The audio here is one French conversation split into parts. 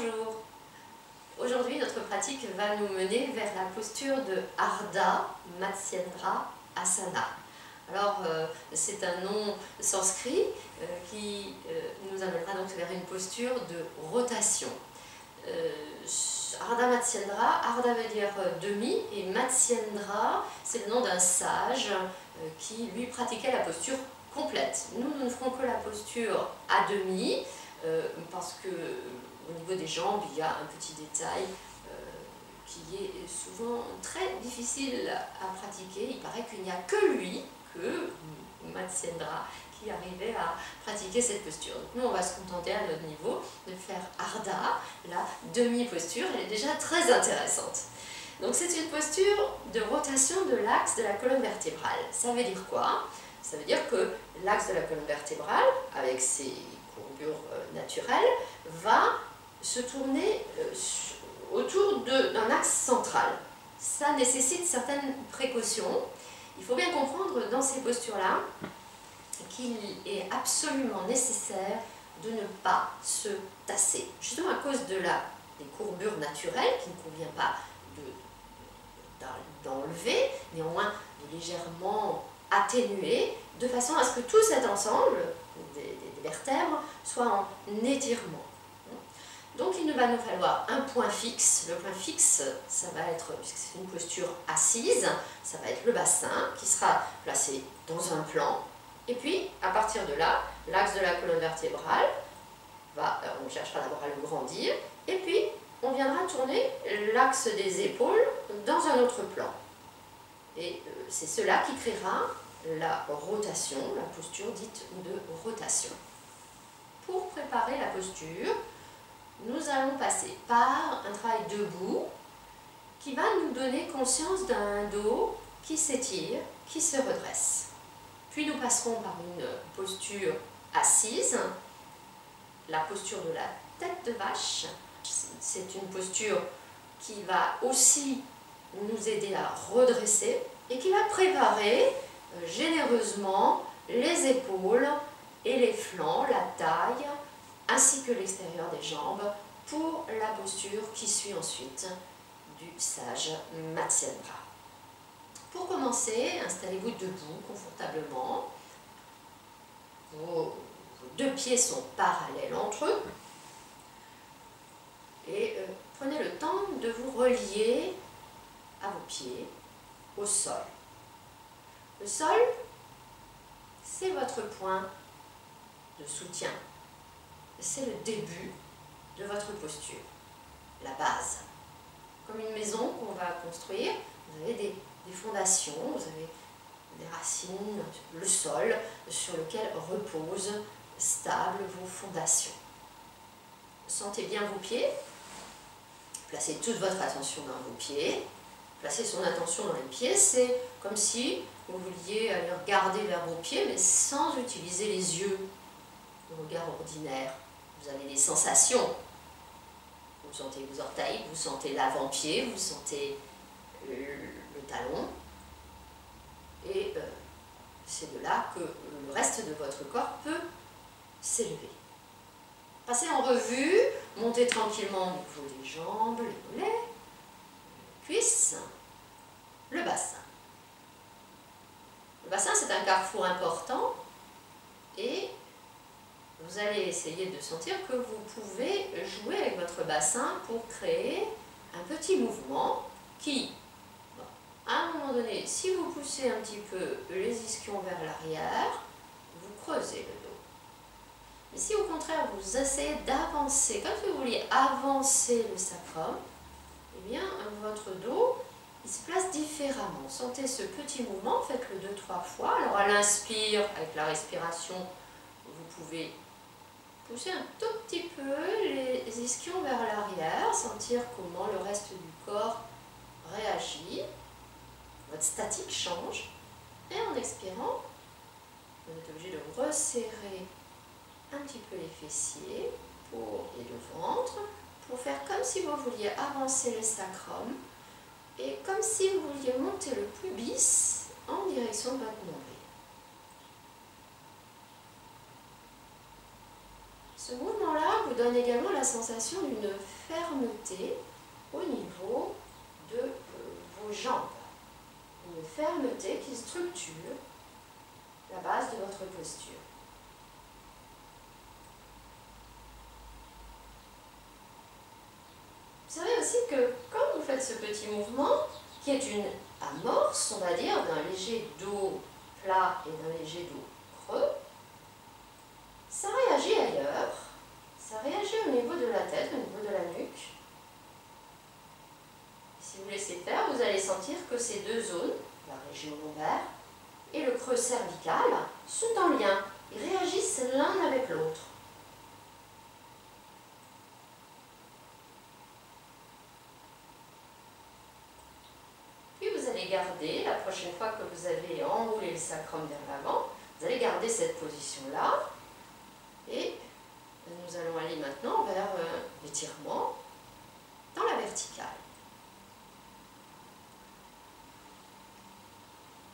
Bonjour. Aujourd'hui, notre pratique va nous mener vers la posture de Ardha Matsyendra Asana. Alors, c'est un nom sanskrit qui nous amènera donc vers une posture de rotation. Ardha Matsyendra, Ardha veut dire demi, et Matsyendra, c'est le nom d'un sage qui lui pratiquait la posture complète. Nous ne ferons que la posture à demi, parce que au niveau des jambes, il y a un petit détail qui est souvent très difficile à pratiquer. Il paraît qu'il n'y a que lui, que Matsyendra, qui arrivait à pratiquer cette posture. Donc nous, on va se contenter à notre niveau de faire Ardha, la demi-posture. Elle est déjà très intéressante. Donc c'est une posture de rotation de l'axe de la colonne vertébrale. Ça veut dire quoi? Ça veut dire que l'axe de la colonne vertébrale, avec ses courbures naturelles, va se tourner autour d'un axe central. Ça nécessite certaines précautions. Il faut bien comprendre dans ces postures-là qu'il est absolument nécessaire de ne pas se tasser. Justement à cause de des courbures naturelles qui ne convient pas d'enlever, néanmoins de légèrement atténuer, de façon à ce que tout cet ensemble des vertèbres soit en étirement. Donc il va nous falloir un point fixe. Le point fixe, ça va être, puisque c'est une posture assise, ça va être le bassin qui sera placé dans un plan. Et puis, à partir de là, l'axe de la colonne vertébrale, on cherchera d'abord à le grandir, et puis on viendra tourner l'axe des épaules dans un autre plan. Et c'est cela qui créera la rotation, la posture dite de rotation. Pour préparer la posture, nous allons passer par un travail debout qui va nous donner conscience d'un dos qui s'étire, qui se redresse. Puis nous passerons par une posture assise, la posture de la tête de vache. C'est une posture qui va aussi nous aider à redresser et qui va préparer généreusement les épaules et les flancs, la taille, ainsi que l'extérieur des jambes pour la posture qui suit ensuite du sage Matsyendra. Pour commencer, installez-vous debout confortablement. Vos deux pieds sont parallèles entre eux. Et prenez le temps de vous relier à vos pieds, au sol. Le sol, c'est votre point de soutien. C'est le début de votre posture, la base. Comme une maison qu'on va construire, vous avez des fondations, vous avez des racines, le sol sur lequel reposent stables vos fondations. Sentez bien vos pieds, placez toute votre attention dans vos pieds. Placer son attention dans les pieds, c'est comme si vous vouliez aller regarder vers vos pieds, mais sans utiliser les yeux, le regard ordinaire. Vous avez des sensations. Vous sentez vos orteils, vous sentez l'avant-pied, vous sentez le talon. Et c'est de là que le reste de votre corps peut s'élever. Passez en revue, montez tranquillement au niveau des jambes, les mollets, les cuisses, le bassin. Le bassin, c'est un carrefour important et vous allez essayer de sentir que vous pouvez jouer avec votre bassin pour créer un petit mouvement qui, à un moment donné, si vous poussez un petit peu les ischions vers l'arrière, vous creusez le dos. Mais si au contraire vous essayez d'avancer, comme si vous vouliez avancer le sacrum, eh bien votre dos il se place différemment. Sentez ce petit mouvement, faites-le 2-3 fois. Alors à l'inspire, avec la respiration, vous pouvez pousser un tout petit peu les ischions vers l'arrière, sentir comment le reste du corps réagit. Votre statique change. Et en expirant, vous êtes obligé de resserrer un petit peu les fessiers et le ventre pour faire comme si vous vouliez avancer le sacrum et comme si vous vouliez monter le pubis en direction de votre nombril. Ce mouvement-là vous donne également la sensation d'une fermeté au niveau de vos jambes. Une fermeté qui structure la base de votre posture. Observez aussi que quand vous faites ce petit mouvement, qui est une amorce, on va dire, d'un léger dos plat et d'un léger dos creux, ça réagit ailleurs, ça réagit au niveau de la tête, au niveau de la nuque. Si vous laissez faire, vous allez sentir que ces deux zones, la région lombaire et le creux cervical, sont en lien. Ils réagissent l'un avec l'autre. Puis vous allez garder, la prochaine fois que vous avez enroulé le sacrum vers l'avant, vous allez garder cette position-là. Et nous allons aller maintenant vers l'étirement dans la verticale.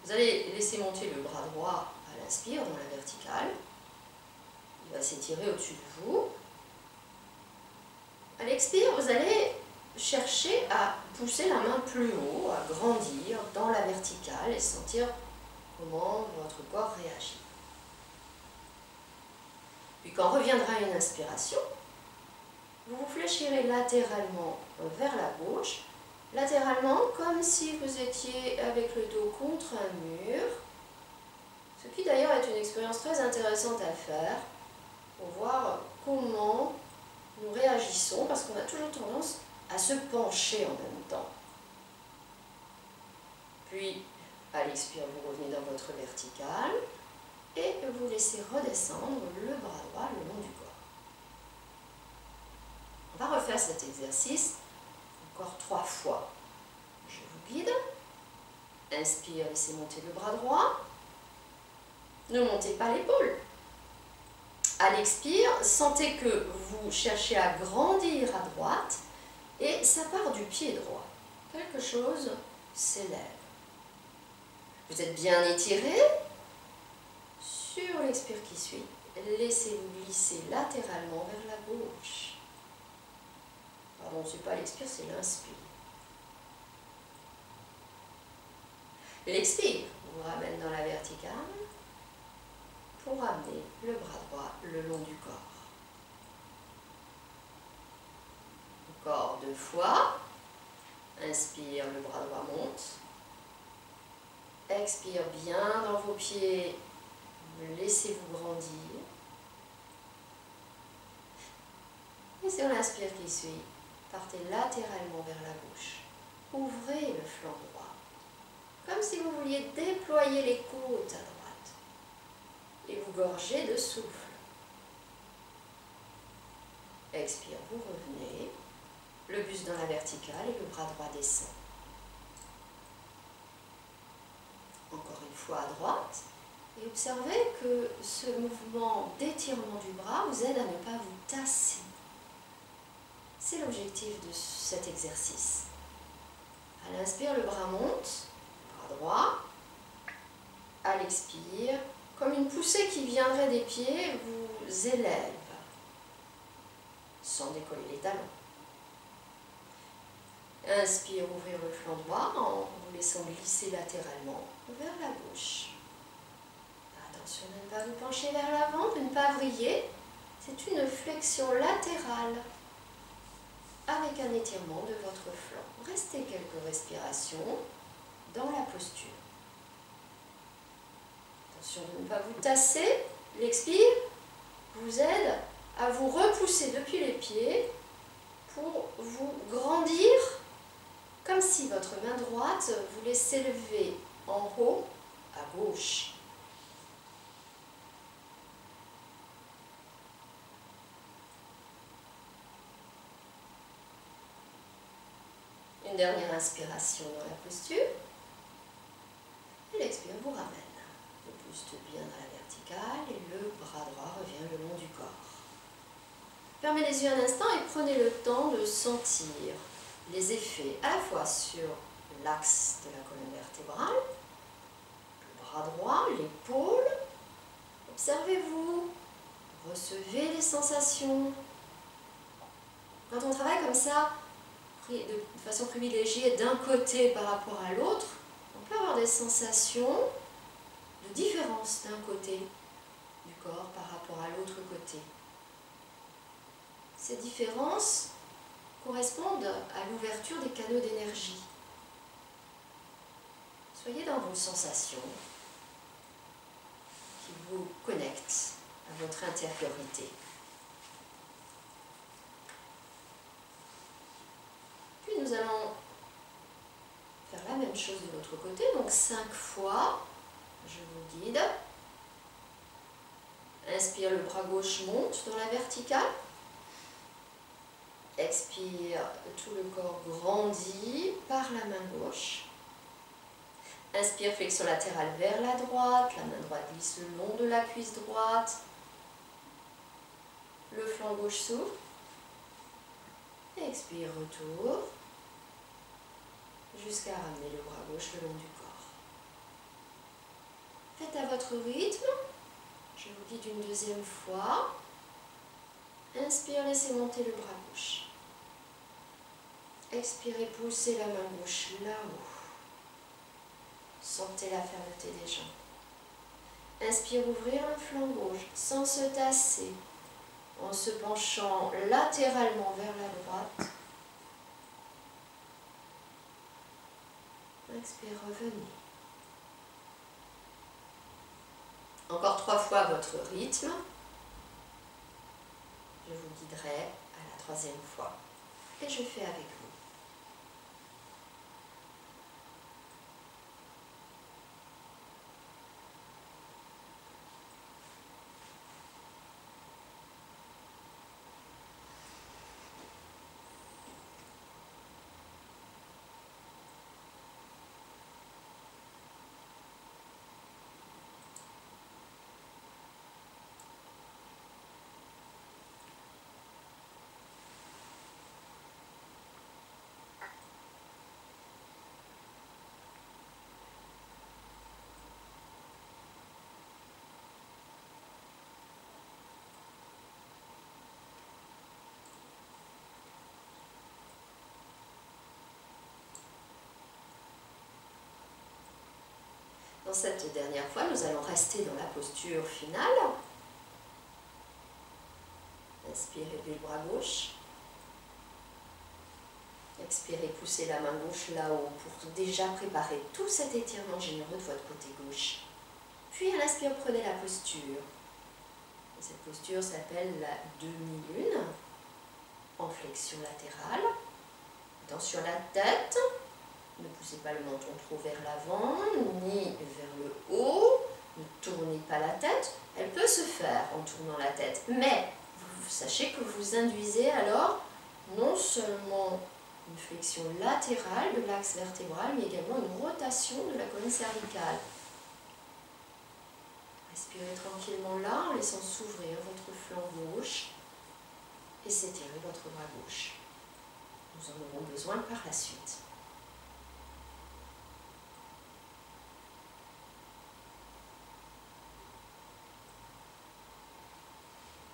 Vous allez laisser monter le bras droit à l'inspire dans la verticale. Il va s'étirer au-dessus de vous. À l'expire, vous allez chercher à pousser la main plus haut, à grandir dans la verticale et sentir comment votre corps réagit. Puis quand reviendra une inspiration, vous vous fléchirez latéralement vers la gauche, latéralement comme si vous étiez avec le dos contre un mur, ce qui d'ailleurs est une expérience très intéressante à faire pour voir comment nous réagissons, parce qu'on a toujours tendance à se pencher en même temps. Puis, à l'expire, vous revenez dans votre verticale et vous laissez redescendre le bras droit le long du corps. On va refaire cet exercice encore 3 fois. Je vous guide. Inspire, laissez monter le bras droit. Ne montez pas l'épaule. À l'expire, sentez que vous cherchez à grandir à droite et ça part du pied droit. Quelque chose s'élève. Vous êtes bien étiré. Sur l'expire qui suit, laissez-vous glisser latéralement vers la gauche. Pardon, ce n'est pas l'expire, c'est l'inspire. L'expire vous ramène dans la verticale pour amener le bras droit le long du corps. Encore 2 fois. Inspire, le bras droit monte. Expire bien dans vos pieds. Laissez-vous grandir. Et sur l'inspire qui suit, partez latéralement vers la gauche. Ouvrez le flanc droit, comme si vous vouliez déployer les côtes à droite. Et vous gorgez de souffle. Expire, vous revenez. Le buste dans la verticale et le bras droit descend. Encore une fois à droite. Et observez que ce mouvement d'étirement du bras vous aide à ne pas vous tasser. C'est l'objectif de cet exercice. À l'inspire, le bras monte, bras droit. À l'expire, comme une poussée qui viendrait des pieds, vous élève, sans décoller les talons. Inspire, ouvrir le flanc droit en vous laissant glisser latéralement vers la gauche. Attention de ne pas vous pencher vers l'avant, de ne pas vriller. C'est une flexion latérale avec un étirement de votre flanc. Restez quelques respirations dans la posture. Attention de ne pas vous tasser. L'expire vous aide à vous repousser depuis les pieds pour vous grandir comme si votre main droite voulait s'élever en haut à gauche. Une dernière inspiration dans la posture. Et l'expire vous ramène. Le buste bien dans la verticale et le bras droit revient le long du corps. Fermez les yeux un instant et prenez le temps de sentir les effets à la fois sur l'axe de la colonne vertébrale, le bras droit, l'épaule. Observez-vous Recevez les sensations. Quand on travaille comme ça, de façon privilégiée d'un côté par rapport à l'autre, on peut avoir des sensations de différence d'un côté du corps par rapport à l'autre côté. Ces différences correspondent à l'ouverture des canaux d'énergie. Soyez dans vos sensations qui vous connectent à votre intériorité. Puis nous allons faire la même chose de l'autre côté, donc 5 fois, je vous guide. Inspire, le bras gauche monte dans la verticale. Expire, tout le corps grandit par la main gauche. Inspire, flexion latérale vers la droite, la main droite glisse le long de la cuisse droite. Le flanc gauche s'ouvre. Expire, retour. Jusqu'à ramener le bras gauche le long du corps. Faites à votre rythme. Je vous guide une deuxième fois. Inspire, laissez monter le bras gauche. Expirez, poussez la main gauche là-haut. Sentez la fermeté des jambes. Inspire, ouvrir le flanc gauche sans se tasser, en se penchant latéralement vers la droite. Expire, revenez. Encore 3 fois votre rythme. Je vous guiderai à la 3e fois. Et je fais avec vous. Dans cette dernière fois, nous allons rester dans la posture finale. Inspirez, levez le bras gauche. Expirez, poussez la main gauche là-haut pour déjà préparer tout cet étirement généreux de votre côté gauche. Puis à l'inspire, prenez la posture. Cette posture s'appelle la demi-lune, en flexion latérale. Attention à la tête. Ne poussez pas le menton trop vers l'avant, ni vers le haut. Ne tournez pas la tête. Elle peut se faire en tournant la tête, mais vous sachez que vous induisez alors non seulement une flexion latérale de l'axe vertébral, mais également une rotation de la colonne cervicale. Respirez tranquillement là, en laissant s'ouvrir votre flanc gauche et s'étirer votre bras gauche. Nous en aurons besoin par la suite.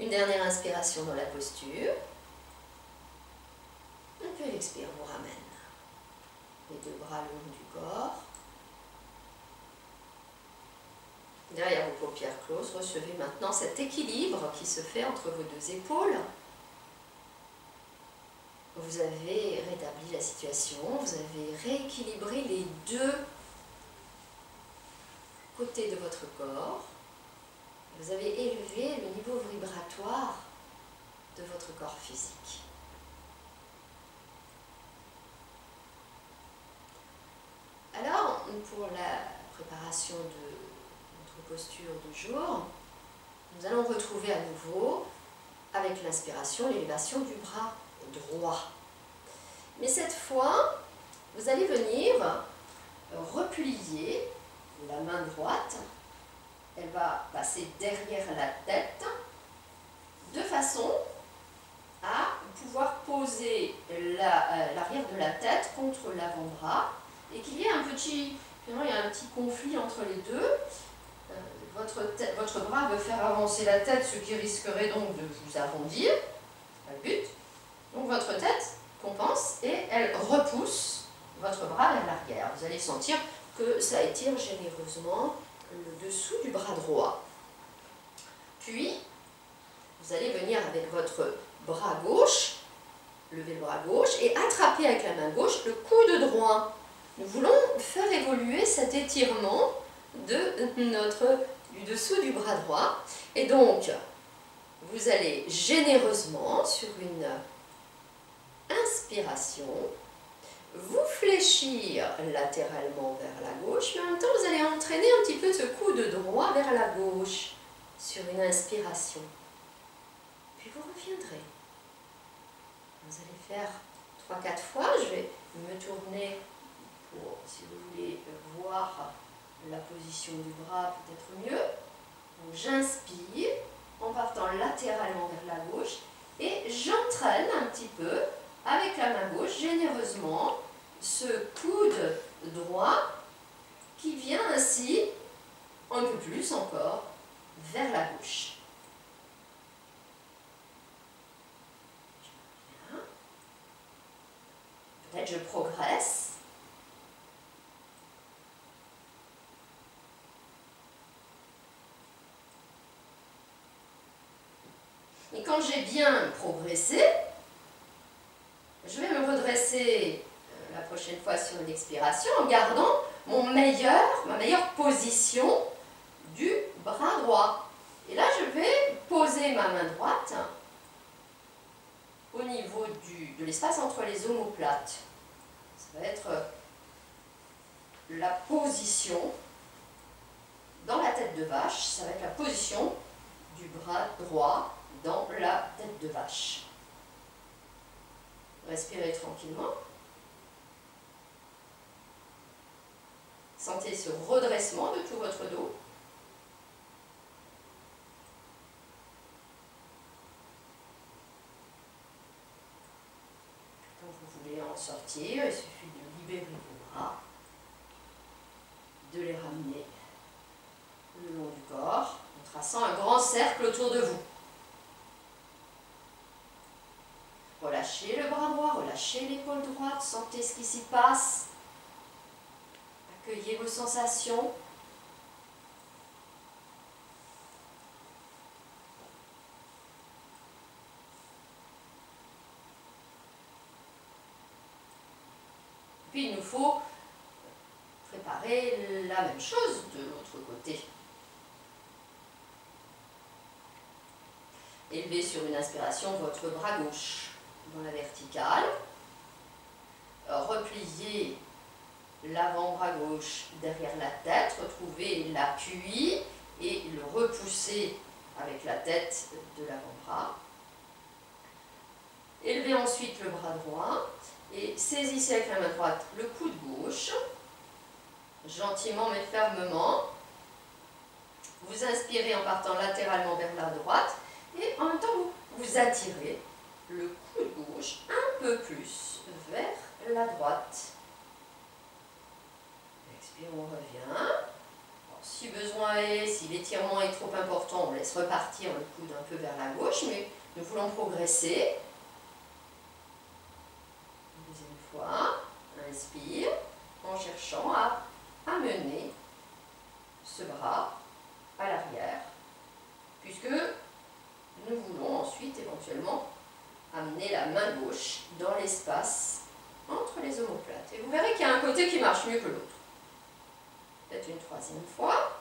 Une dernière inspiration dans la posture. Un peu l'expire vous ramène. Les 2 bras le long du corps. Derrière vos paupières closes, recevez maintenant cet équilibre qui se fait entre vos 2 épaules. Vous avez rétabli la situation, vous avez rééquilibré les 2 côtés de votre corps. Vous avez élevé le niveau vibratoire de votre corps physique. Alors, pour la préparation de notre posture du jour, nous allons retrouver à nouveau, avec l'inspiration, l'élévation du bras droit. Mais cette fois, vous allez venir replier la main droite. Elle va passer derrière la tête de façon à pouvoir poser l'arrière de la tête contre l'avant-bras et qu'il y ait un petit conflit entre les deux. Votre votre bras veut faire avancer la tête, ce qui risquerait donc de vous arrondir. C'est pas le but. Donc votre tête compense et elle repousse votre bras vers l'arrière. Vous allez sentir que ça étire généreusement le dessous du bras droit. Puis, vous allez venir avec votre bras gauche, lever le bras gauche et attraper avec la main gauche le coude droit. Nous voulons faire évoluer cet étirement du dessous du bras droit. Et donc, vous allez généreusement, sur une inspiration, vous fléchir latéralement vers la gauche, mais en même temps, vous allez entraîner un petit peu ce coude droit vers la gauche sur une inspiration. Puis vous reviendrez. Vous allez faire 3-4 fois. Je vais me tourner pour, si vous voulez, voir la position du bras peut-être mieux. Donc j'inspire en partant latéralement vers la gauche et j'entraîne un petit peu avec la main gauche généreusement ce coude droit qui vient ainsi un peu plus encore vers la gauche. Peut-être je progresse. Et quand j'ai bien progressé, je vais me redresser la prochaine fois sur une expiration en gardant ma meilleure position du bras droit. Et là, je vais poser ma main droite au niveau de l'espace entre les omoplates. Ça va être la position dans la tête de vache, ça va être la position du bras droit dans la tête de vache. Respirez tranquillement. Sentez ce redressement de tout votre dos. Quand vous voulez en sortir, il suffit de libérer vos bras, de les ramener le long du corps, en traçant un grand cercle autour de vous. Relâchez le bras droit, relâchez l'épaule droite, sentez ce qui s'y passe. Accueillez vos sensations. Puis il nous faut préparer la même chose de l'autre côté. Élevez sur une inspiration votre bras gauche dans la verticale. Repliez l'avant-bras gauche derrière la tête. Retrouvez l'appui et le repoussez avec la tête de l'avant-bras. Élevez ensuite le bras droit et saisissez avec la main droite le coude gauche. Gentiment mais fermement. Vous inspirez en partant latéralement vers la droite et en même temps vous attirez le coude gauche un peu plus vers la droite. Expire, on revient. Alors, si besoin est, si l'étirement est trop important, on laisse repartir le coude un peu vers la gauche, mais nous voulons progresser. Deuxième fois, inspire en cherchant à amener ce bras à l'arrière, puisque nous voulons ensuite éventuellement amener la main gauche dans l'espace entre les omoplates. Et vous verrez qu'il y a un côté qui marche mieux que l'autre. Peut-être une troisième fois.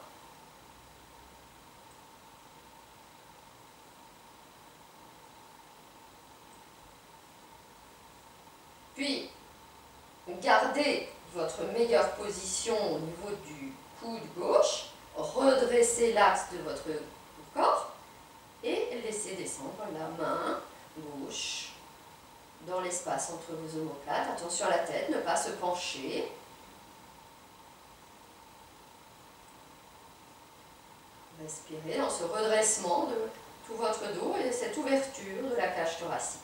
Puis, gardez votre meilleure position au niveau du coude gauche, redressez l'axe de votre corps et laissez descendre la main gauche dans l'espace entre vos omoplates. Attention à la tête, ne pas se pencher. Respirez dans ce redressement de tout votre dos et cette ouverture de la cage thoracique.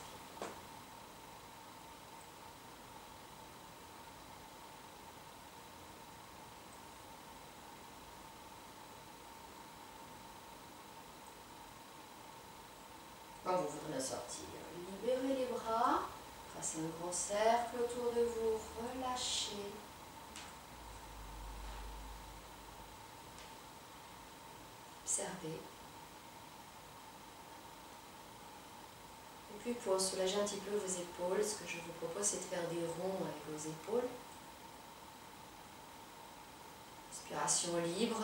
quand vous voudrez sortir. Libérez les bras, tracez un grand cercle autour de vous, relâchez. Observez. Et puis pour soulager un petit peu vos épaules, ce que je vous propose, c'est de faire des ronds avec vos épaules. Respiration libre.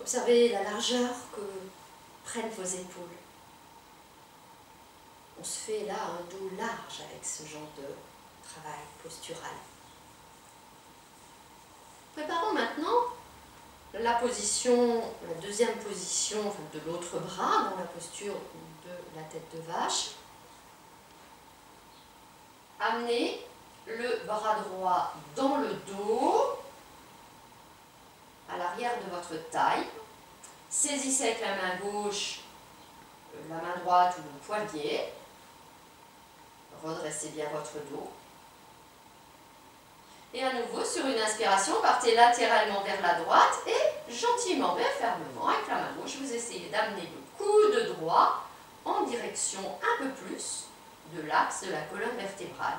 Observez la largeur que prennent vos épaules. On se fait là un dos large avec ce genre de travail postural. Préparons maintenant la position, la deuxième position de l'autre bras dans la posture de la tête de vache. Amenez le bras droit dans le dos, à l'arrière de votre taille. Saisissez avec la main gauche, la main droite ou le poignet. Redressez bien votre dos. Et à nouveau, sur une inspiration, partez latéralement vers la droite et gentiment, mais fermement, avec la main gauche, vous essayez d'amener le coude droit en direction un peu plus de l'axe de la colonne vertébrale.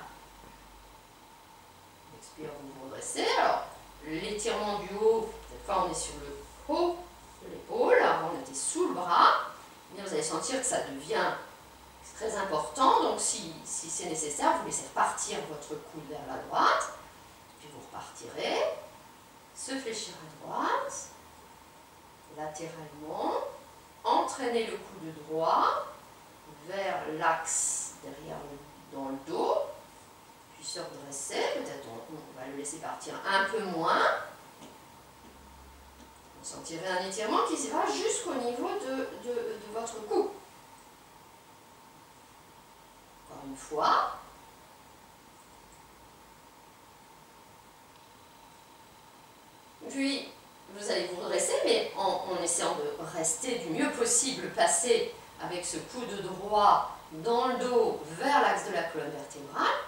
Expire, vous vous redressez. Alors, l'étirement du haut, cette fois on est sur le haut de l'épaule, avant on était sous le bras. Bien, vous allez sentir que ça devient très important, donc si c'est nécessaire, vous laissez repartir votre coude vers la droite. Puis vous repartirez, se fléchir à droite, latéralement, entraînez le coude droit vers l'axe derrière dans le dos, puis se redresser, peut-être on va le laisser partir un peu moins. Vous sentirez un étirement qui va jusqu'au niveau de votre cou. Encore une fois. Puis, vous allez vous redresser, mais en essayant de rester du mieux possible, passer avec ce coude droit dans le dos vers l'axe de la colonne vertébrale.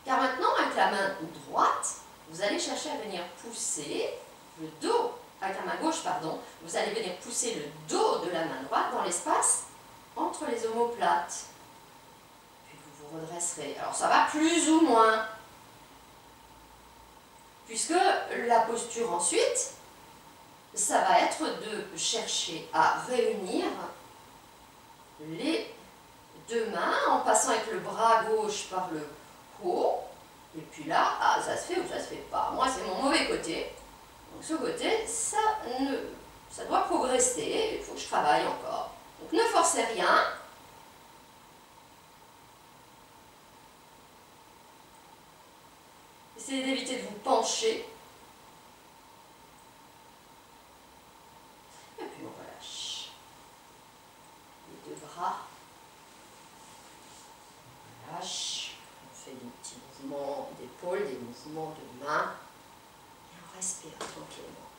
Car maintenant, avec la main droite, vous allez chercher à venir pousser le dos, avec la main gauche, pardon, vous allez venir pousser le dos de la main droite dans l'espace entre les omoplates. Puis vous vous redresserez. Alors ça va plus ou moins. Puisque la posture ensuite, ça va être de chercher à réunir les deux mains en passant avec le bras gauche par le haut. Et puis là, ah, ça se fait ou ça se fait pas. Moi, c'est mon mauvais côté. Donc ce côté, ça doit progresser. Il faut que je travaille encore. Donc ne forcez rien. Essayez d'éviter de vous pencher. Et puis on relâche. Les deux bras. On relâche. On fait des petits mouvements d'épaule, des mouvements de main. Et on respire tranquillement.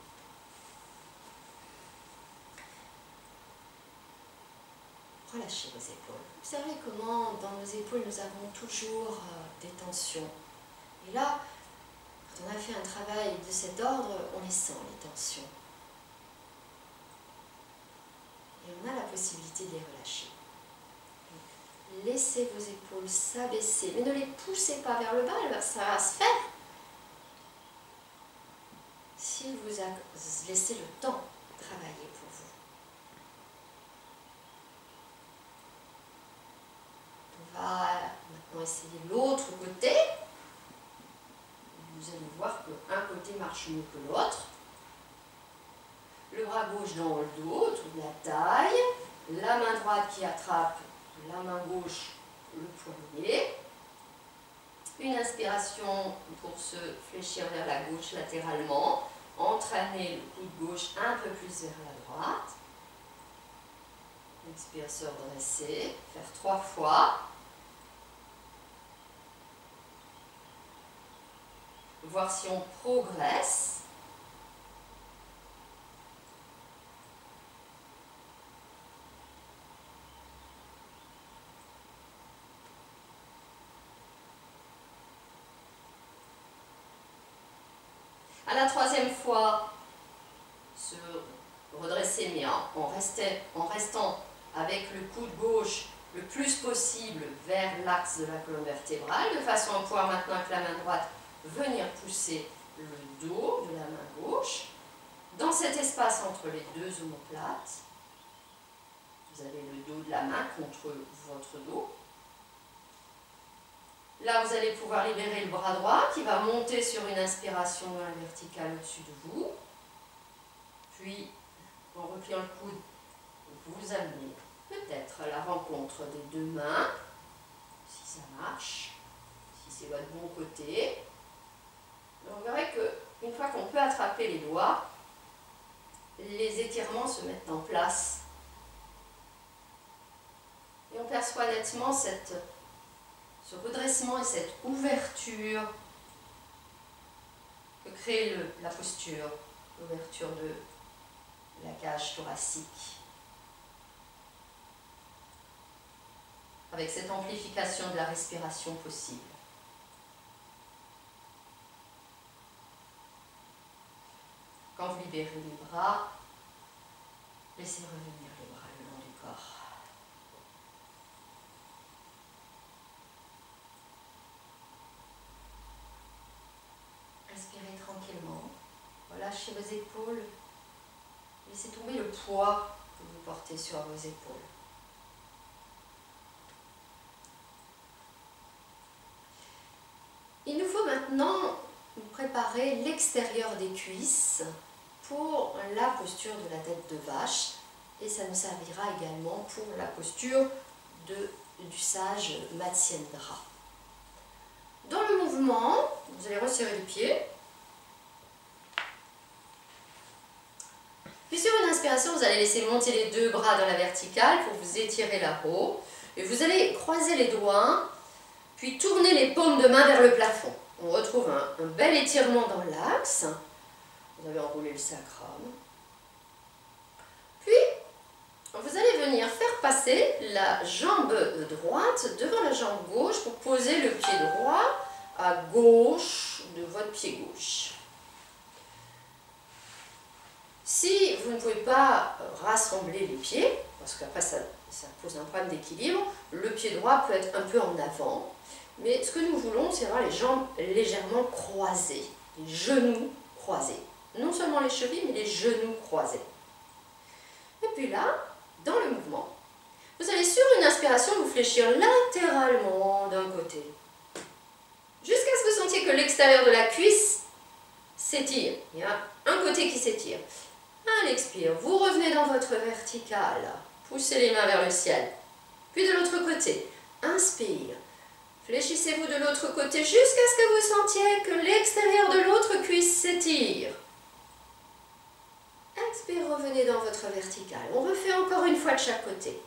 Relâchez vos épaules. Observez comment dans nos épaules nous avons toujours des tensions. Et là, quand on a fait un travail de cet ordre, on les sent, les tensions. Et on a la possibilité de les relâcher. Donc, laissez vos épaules s'abaisser, mais ne les poussez pas vers le bas, ça va se faire. Si vous laissez le temps de travailler pour vous. On va maintenant essayer l'autre côté. Vous allez voir qu'un côté marche mieux que l'autre. Le bras gauche dans le dos, autour de la taille. La main droite qui attrape la main gauche, le poignet. Une inspiration pour se fléchir vers la gauche latéralement. Entraîner le coude gauche un peu plus vers la droite. Expire, se redresser. Faire 3 fois. Voir si on progresse. À la troisième fois, se redresser, mais en restant avec le coude gauche le plus possible vers l'axe de la colonne vertébrale, de façon à pouvoir maintenant avec la main droite venir pousser le dos de la main gauche. Dans cet espace entre les deux omoplates, vous avez le dos de la main contre votre dos. Là, vous allez pouvoir libérer le bras droit qui va monter sur une inspiration dans la verticale au-dessus de vous. Puis, en repliant le coude, vous amenez peut-être à la rencontre des deux mains, si ça marche, si c'est votre bon côté. Donc, vous verrez qu'une fois qu'on peut attraper les doigts, les étirements se mettent en place. Et on perçoit nettement ce redressement et cette ouverture que crée la posture, l'ouverture de la cage thoracique. Avec cette amplification de la respiration possible. Quand vous libérez les bras, laissez revenir les bras le long du corps. Respirez tranquillement. Relâchez vos épaules. Laissez tomber le poids que vous portez sur vos épaules. Il nous faut maintenant préparer l'extérieur des cuisses pour la posture de la tête de vache et ça nous servira également pour la posture du sage Matsyendra. Dans le mouvement, vous allez resserrer les pieds. Puis sur une inspiration, vous allez laisser monter les deux bras dans la verticale pour vous étirer là-haut. Et vous allez croiser les doigts, puis tourner les paumes de main vers le plafond. On retrouve un bel étirement dans l'axe. Vous avez enroulé le sacrum. Puis, vous allez venir faire passer la jambe droite devant la jambe gauche pour poser le pied droit à gauche de votre pied gauche. Si vous ne pouvez pas rassembler les pieds, parce qu'après ça pose un problème d'équilibre, le pied droit peut être un peu en avant, mais ce que nous voulons, c'est avoir les jambes légèrement croisées, les genoux croisés. Non seulement les chevilles, mais les genoux croisés. Et puis là, dans le mouvement, vous allez sur une inspiration vous fléchir latéralement d'un côté, jusqu'à ce que vous sentiez que l'extérieur de la cuisse s'étire. Il y a un côté qui s'étire. À l'expire, vous revenez dans votre verticale, poussez les mains vers le ciel. Puis de l'autre côté, inspire. Fléchissez-vous de l'autre côté jusqu'à ce que vous sentiez que l'extérieur de l'autre cuisse s'étire. Expire, revenez dans votre verticale. On refait encore une fois de chaque côté.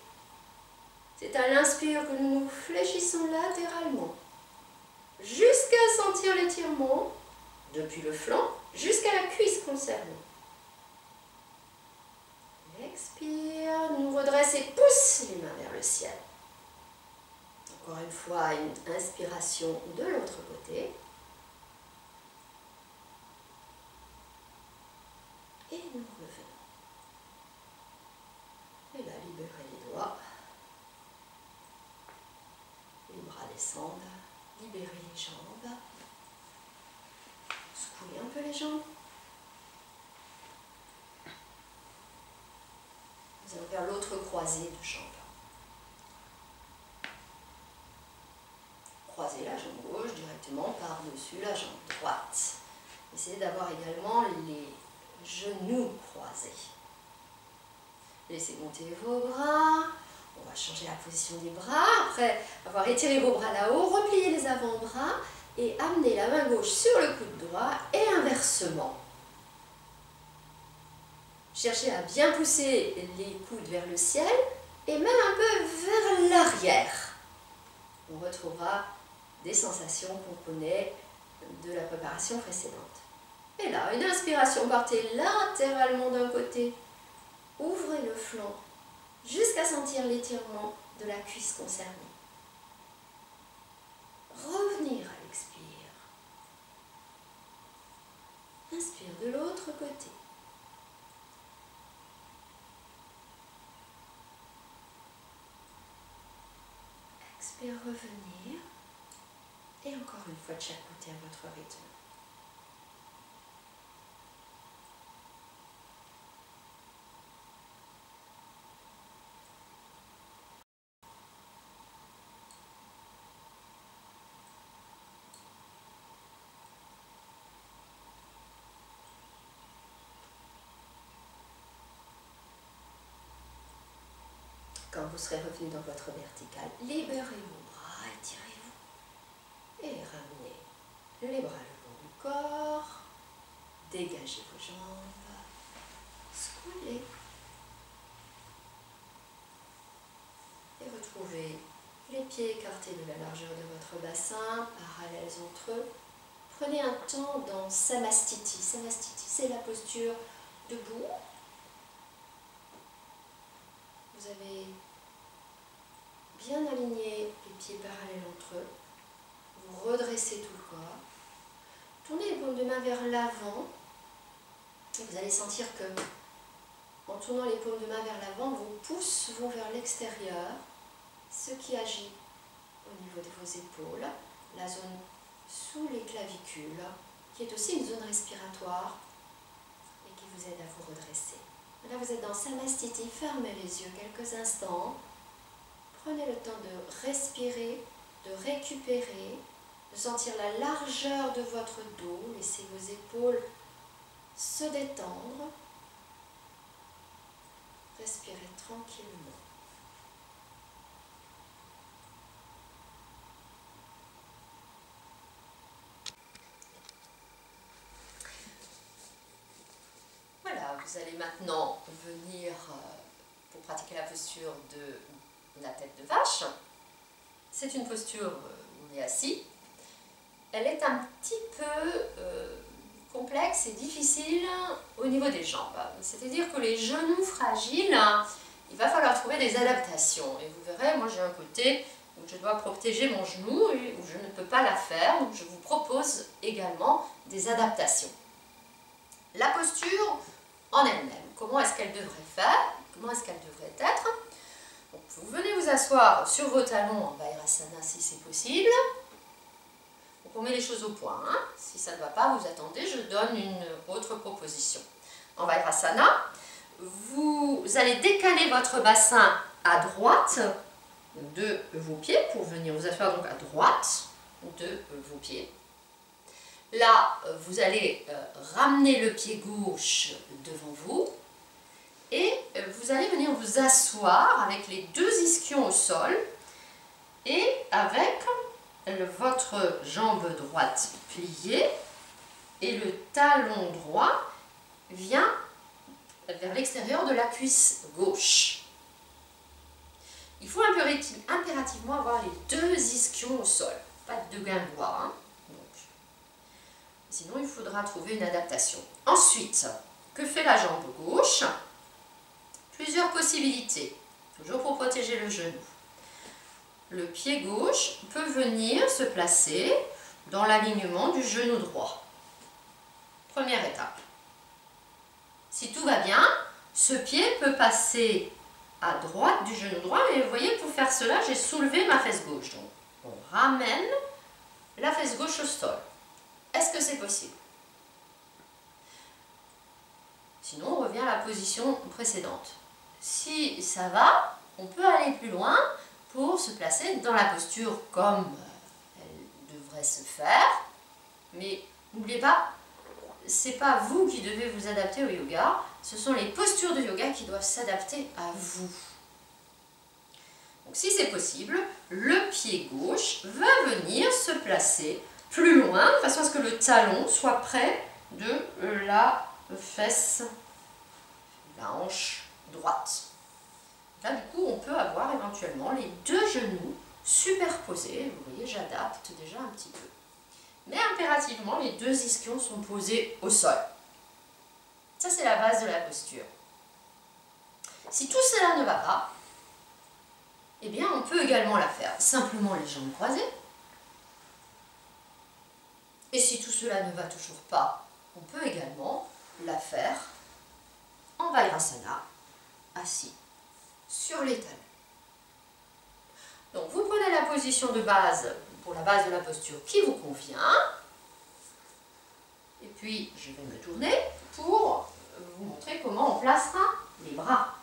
C'est à l'inspire que nous nous fléchissons latéralement, jusqu'à sentir l'étirement, depuis le flanc jusqu'à la cuisse concernée. Expire, nous redresse et pousse les mains vers le ciel. Encore une fois, une inspiration de l'autre côté. Et nous revenons. Et là, libérez les doigts. Les bras descendent. Libérez les jambes. Secouez un peu les jambes. Nous allons vers l'autre croisée de jambes. Croisez la jambe gauche directement par-dessus la jambe droite. Essayez d'avoir également les genoux croisés. Laissez monter vos bras. On va changer la position des bras. Après avoir étiré vos bras là-haut, repliez les avant-bras et amenez la main gauche sur le coude droit et inversement. Cherchez à bien pousser les coudes vers le ciel et même un peu vers l'arrière. On retrouvera des sensations qu'on connaît de la préparation précédente. Et là, une inspiration, partez latéralement d'un côté. Ouvrez le flanc jusqu'à sentir l'étirement de la cuisse concernée. Revenir à l'expire. Inspire de l'autre côté. Expire, revenir. Et encore une fois de chaque côté à votre rythme. Quand vous serez revenu dans votre verticale, libérez vos bras, étirez-vous. Et ramenez les bras le long du corps. Dégagez vos jambes. Scoulez. Et retrouvez les pieds écartés de la largeur de votre bassin, parallèles entre eux. Prenez un temps dans Samastiti. Samastiti, c'est la posture debout. Vous avez bien aligné les pieds parallèles entre eux. Vous redressez tout le corps. Tournez les paumes de main vers l'avant. Vous allez sentir que, en tournant les paumes de main vers l'avant, vos pouces vont vers l'extérieur, ce qui agit au niveau de vos épaules, la zone sous les clavicules, qui est aussi une zone respiratoire et qui vous aide à vous redresser. Là, vous êtes dans Samastiti, fermez les yeux quelques instants. Prenez le temps de respirer, de récupérer, de sentir la largeur de votre dos. Laissez vos épaules se détendre. Respirez tranquillement. Voilà, vous allez maintenant venir pour pratiquer la posture de la tête de vache. C'est une posture où on est assis. Elle est un petit peu complexe et difficile au niveau des jambes. C'est-à-dire que les genoux fragiles, il va falloir trouver des adaptations. Et vous verrez, moi j'ai un côté où je dois protéger mon genou et où je ne peux pas la faire. Donc je vous propose également des adaptations. La posture en elle-même, comment est-ce qu'elle devrait faire? Comment est-ce qu'elle devrait être? Donc, vous venez vous asseoir sur vos talons en Vajrasana si c'est possible. Donc on met les choses au point. Hein. Si ça ne va pas, vous attendez, je donne une autre proposition. En Vajrasana, vous allez décaler votre bassin à droite de vos pieds pour venir vous asseoir donc à droite de vos pieds. Là, vous allez ramener le pied gauche devant vous et vous allez venir vous asseoir avec les deux ischions au sol et avec votre jambe droite pliée et le talon droit vient vers l'extérieur de la cuisse gauche. Il faut impérativement avoir les deux ischions au sol, pas de guingois. Hein. Sinon, il faudra trouver une adaptation. Ensuite, que fait la jambe gauche? Plusieurs possibilités, toujours pour protéger le genou. Le pied gauche peut venir se placer dans l'alignement du genou droit. Première étape. Si tout va bien, ce pied peut passer à droite du genou droit. Et vous voyez, pour faire cela, j'ai soulevé ma fesse gauche. Donc, on ramène la fesse gauche au sol. Est-ce que c'est possible? Sinon, on revient à la position précédente. Si ça va, on peut aller plus loin pour se placer dans la posture comme elle devrait se faire. Mais n'oubliez pas, ce n'est pas vous qui devez vous adapter au yoga, ce sont les postures de yoga qui doivent s'adapter à vous. Donc si c'est possible, le pied gauche va venir se placer plus loin, de façon à ce que le talon soit près de la fesse, la hanche droite. Là, du coup, on peut avoir éventuellement les deux genoux superposés. Vous voyez, j'adapte déjà un petit peu. Mais impérativement, les deux ischions sont posés au sol. Ça, c'est la base de la posture. Si tout cela ne va pas, eh bien, on peut également la faire simplement les jambes croisées. Et si tout cela ne va toujours pas, On peut également la faire en Vajrasana, assis sur les talons. Donc vous prenez la position de base pour la base de la posture qui vous convient. Et puis je vais me tourner pour vous montrer comment on placera les bras.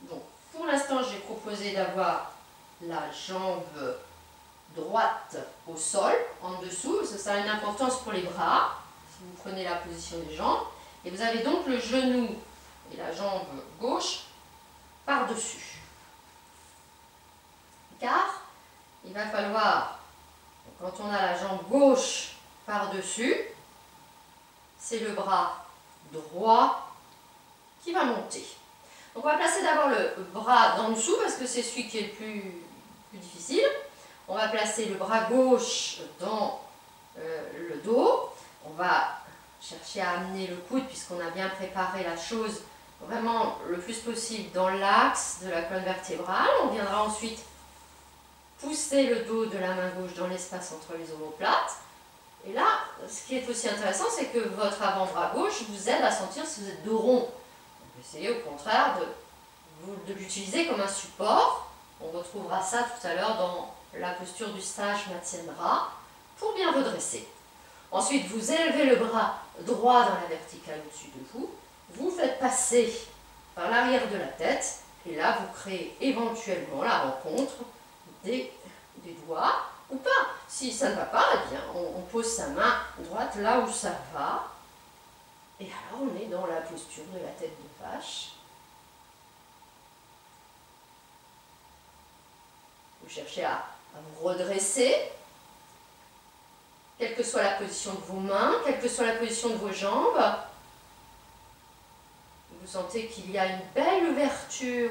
Donc pour l'instant j'ai proposé d'avoir la jambe droite au sol, en dessous, parce que ça a une importance pour les bras, si vous prenez la position des jambes. Et vous avez donc le genou et la jambe gauche par-dessus. Car il va falloir, quand on a la jambe gauche par-dessus, c'est le bras droit qui va monter. Donc on va placer d'abord le bras d'en dessous, parce que c'est celui qui est le plus difficile. On va placer le bras gauche dans le dos. On va chercher à amener le coude, puisqu'on a bien préparé la chose, vraiment le plus possible dans l'axe de la colonne vertébrale. On viendra ensuite pousser le dos de la main gauche dans l'espace entre les omoplates. Et là, ce qui est aussi intéressant, c'est que votre avant-bras gauche vous aide à sentir si vous êtes dos rond. Donc essayez au contraire de l'utiliser comme un support. On retrouvera ça tout à l'heure dans la posture du sage Matsyendra pour bien redresser. Ensuite, vous élevez le bras droit dans la verticale au-dessus de vous. Vous faites passer par l'arrière de la tête. Et là, vous créez éventuellement la rencontre des doigts ou pas. Si ça ne va pas, eh bien, on pose sa main droite là où ça va. Et alors, on est dans la posture de la tête de vache. Vous cherchez à vous redresser, quelle que soit la position de vos mains, quelle que soit la position de vos jambes. Vous sentez qu'il y a une belle ouverture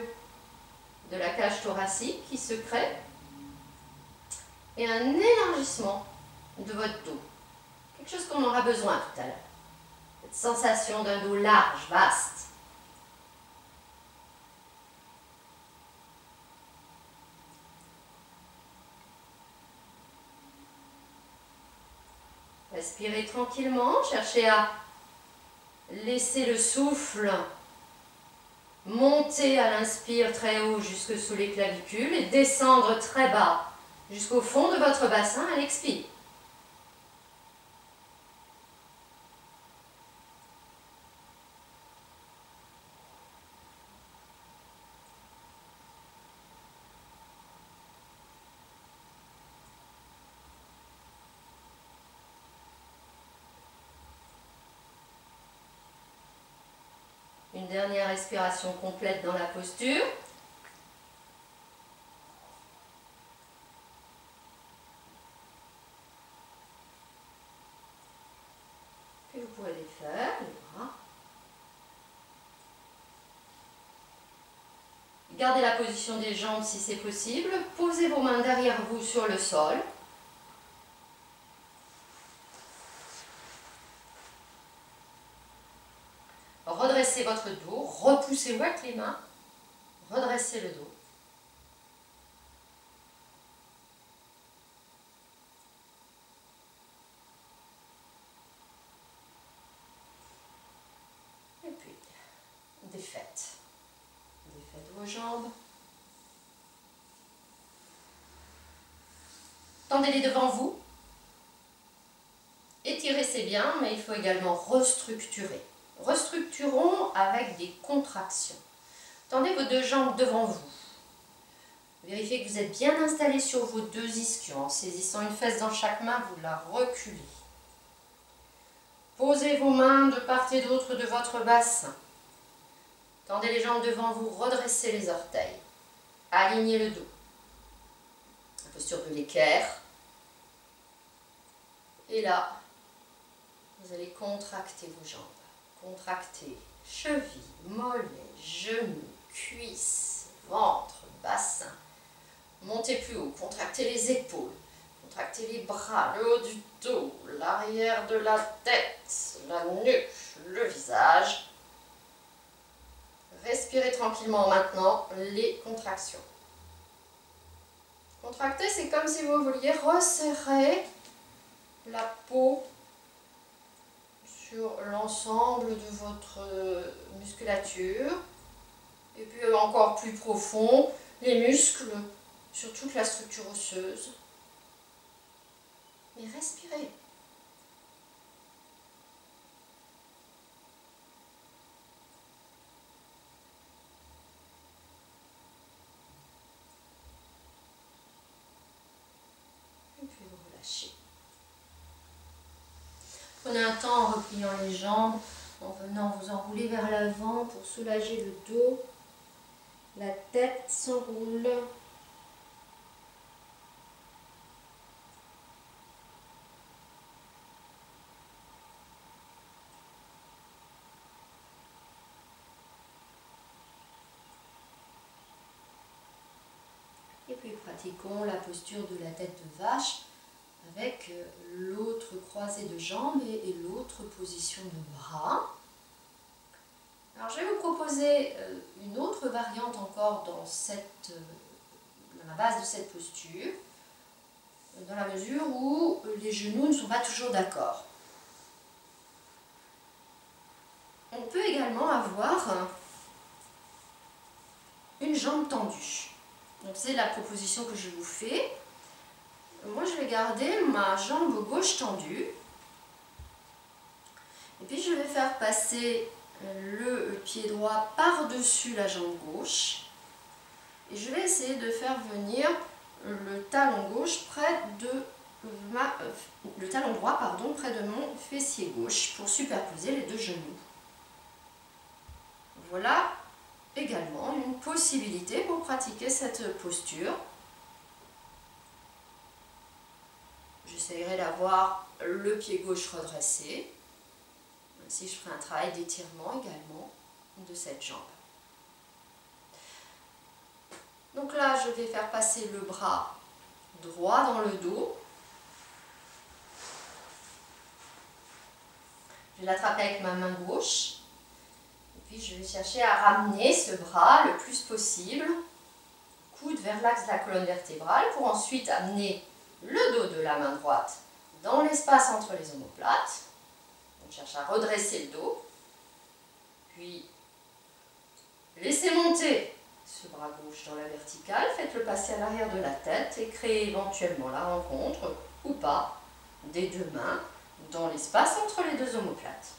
de la cage thoracique qui se crée et un élargissement de votre dos. Quelque chose qu'on aura besoin tout à l'heure. Cette sensation d'un dos large, vaste. Respirez tranquillement, cherchez à laisser le souffle monter à l'inspire très haut jusque sous les clavicules et descendre très bas jusqu'au fond de votre bassin à l'expire. Une dernière respiration complète dans la posture. Puis vous pourrez défaire les bras. Gardez la position des jambes si c'est possible. Posez vos mains derrière vous sur le sol. Redressez votre dos, repoussez-vous avec les mains, redressez le dos. Et puis, défaites. Défaites vos jambes. Tendez-les devant vous. Étirez, c'est bien, mais il faut également restructurer. Restructurons avec des contractions. Tendez vos deux jambes devant vous. Vérifiez que vous êtes bien installé sur vos deux ischions. En saisissant une fesse dans chaque main, vous la reculez. Posez vos mains de part et d'autre de votre bassin. Tendez les jambes devant vous, redressez les orteils. Alignez le dos. La posture de l'équerre. Et là, vous allez contracter vos jambes. Contractez cheville, mollet, genoux, cuisses, ventre, bassin. Montez plus haut, contractez les épaules, contractez les bras, le haut du dos, l'arrière de la tête, la nuque, le visage. Respirez tranquillement maintenant les contractions. Contracter, c'est comme si vous vouliez resserrer la peau sur l'ensemble de votre musculature. Et puis encore plus profond, les muscles sur toute la structure osseuse. Et respirez. Et puis vous relâchez. Prenez un temps en repliant les jambes, en venant vous enrouler vers l'avant pour soulager le dos. La tête s'enroule. Et puis pratiquons la posture de la tête de vache avec l'autre croisée de jambes et l'autre position de bras. Alors je vais vous proposer une autre variante encore dans la base de cette posture, dans la mesure où les genoux ne sont pas toujours d'accord. On peut également avoir une jambe tendue. Donc c'est la proposition que je vous fais. Moi je vais garder ma jambe gauche tendue. Et puis je vais faire passer le pied droit par-dessus la jambe gauche. Et je vais essayer de faire venir le talon gauche près de le talon droit près de mon fessier gauche pour superposer les deux genoux. Voilà également une possibilité pour pratiquer cette posture. J'essaierai d'avoir le pied gauche redressé. Ainsi, je ferai un travail d'étirement également de cette jambe. Donc là, je vais faire passer le bras droit dans le dos. Je vais l'attraper avec ma main gauche. Et puis, je vais chercher à ramener ce bras le plus possible, coude vers l'axe de la colonne vertébrale, pour ensuite amener le dos de la main droite dans l'espace entre les omoplates. On cherche à redresser le dos. Puis, laissez monter ce bras gauche dans la verticale, faites-le passer à l'arrière de la tête et créez éventuellement la rencontre, ou pas, des deux mains dans l'espace entre les deux omoplates.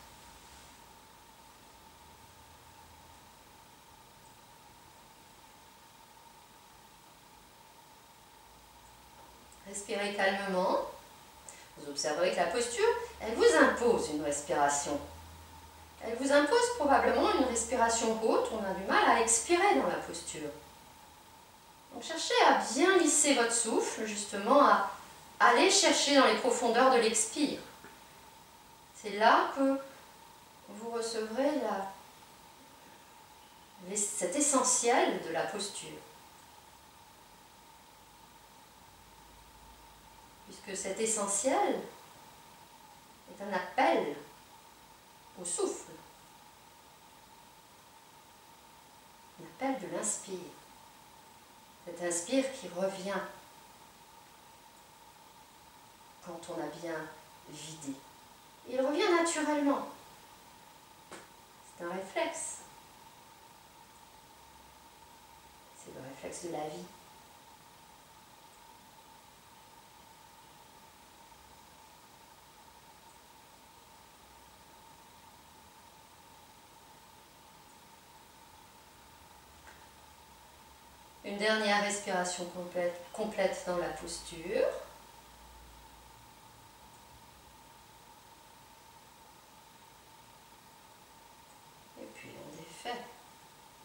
Respirez calmement. Vous observerez que la posture, elle vous impose une respiration. Elle vous impose probablement une respiration haute. On a du mal à expirer dans la posture. Donc cherchez à bien lisser votre souffle, justement à aller chercher dans les profondeurs de l'expire. C'est là que vous recevrez cet essentiel de la posture. Puisque cet essentiel est un appel au souffle, un appel de l'inspire. Cet inspire qui revient quand on a bien vidé. Il revient naturellement. C'est un réflexe. C'est le réflexe de la vie. Une dernière respiration complète dans la posture. Et puis on défait.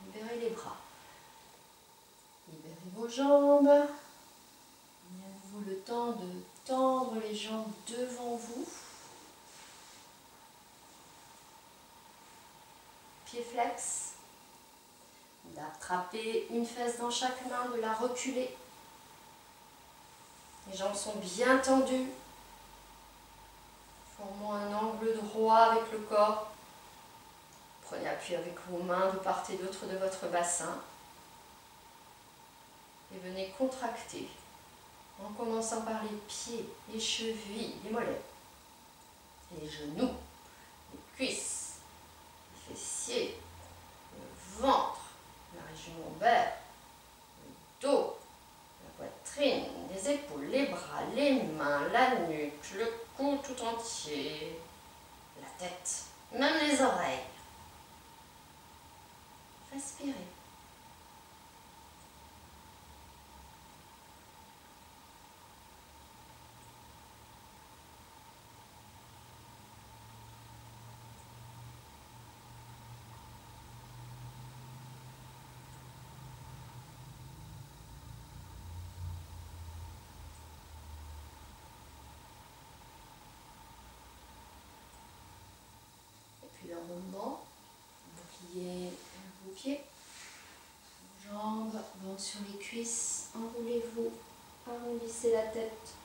Libérez les bras. Libérez vos jambes. Prenez-vous le temps de tendre les jambes devant vous. Pied flex. D'attraper une fesse dans chaque main, de la reculer. Les jambes sont bien tendues. Formons un angle droit avec le corps. Prenez appui avec vos mains de part et d'autre de votre bassin. Et venez contracter, en commençant par les pieds, les chevilles, les mollets, les genoux. Et cuisses, les fessiers, le ventre, la région lombaire, le dos, la poitrine, les épaules, les bras, les mains, la nuque, le cou tout entier, la tête, même les oreilles. Respirez. Et puis le roulement, bouclier vos pieds, jambes, ventre sur les cuisses, enroulez-vous, arrondissez la tête.